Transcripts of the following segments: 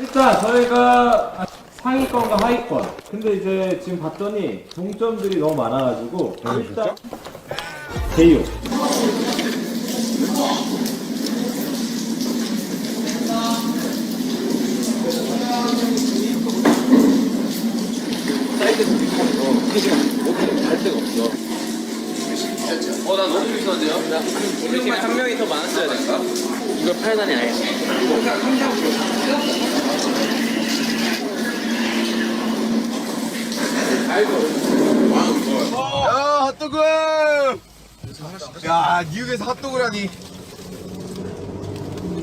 일단 저희가 상위권과 하위권. 근데 이제 지금 봤더니 동점들이 너무 많아가지고 일단 제이오. 사이드 스피커에서 3시간 못해 갈 데가 없어. 나 너무 비싼데요? 우리 팀에 한 명이 더 많았어야 될까? 이걸 팔다니 알겠어. 야, 핫도그! 야, 뉴욕에서 핫도그라니.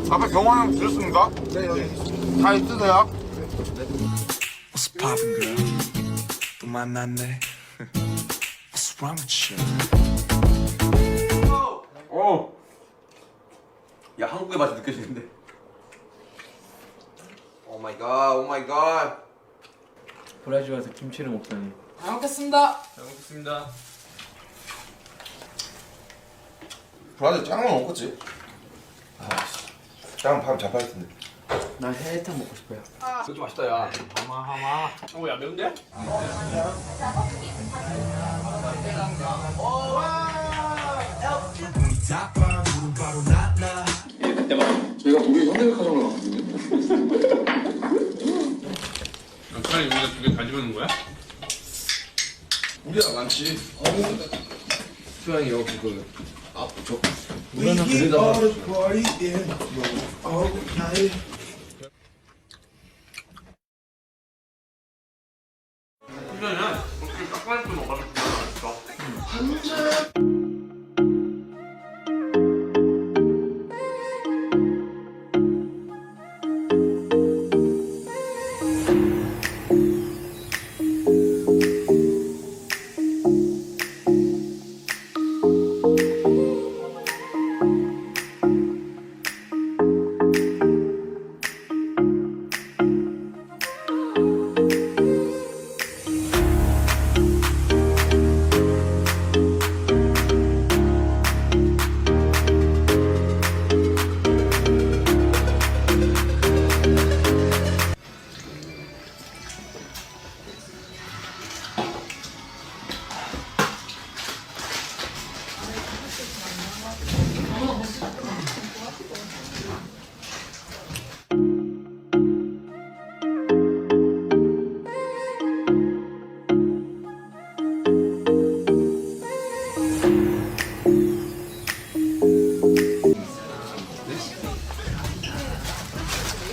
아까 경화 형 드셨습니까? 네. 다 있으세요? What's poppin', girl? 또 만났네. What's wrong with you? 야, 한국의 맛이 느껴지는데. 오 마이 갓, 오 마이 갓. 브라질 와서 김치를 먹다니. 잘 먹겠습니다. 잘 먹겠습니다. 브라질 짱은 먹겠지? 짱은 밥 잡아야 텐데. 난 해탕 먹고 싶어요. 그것도 맛있다, 야. 하마. 야 매운데? 그때 막 저희가 독일 현대백화점을 갔거든요. 차라리 우리가 두개 가지고 거야? 우리가 많지. 수양이 여기 그 저. 우리는 그래도 그러면 어떻게 깎아서 먹으면 맛있어.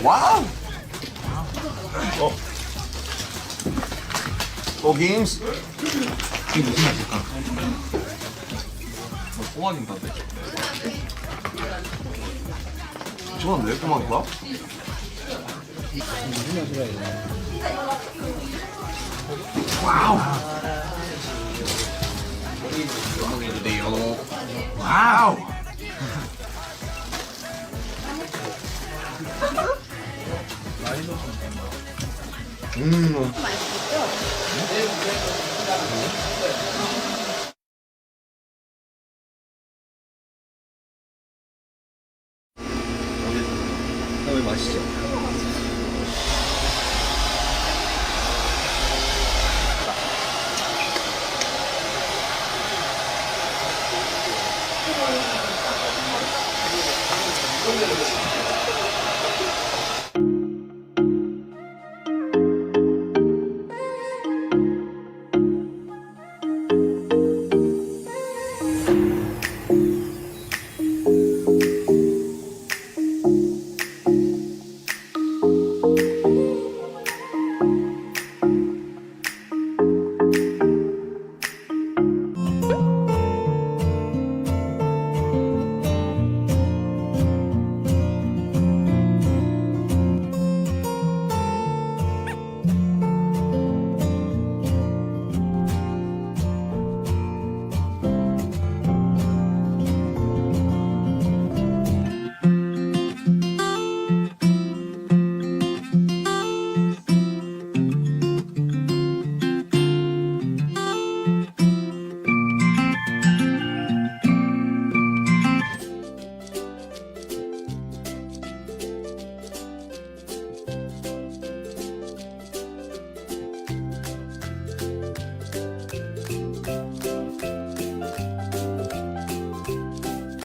와우! 게임스. 이게 무슨 맛일까? 꼬막인가인데? 저건 왜 꼬막인 거야? 무슨 맛이라 해야 와우! 와우!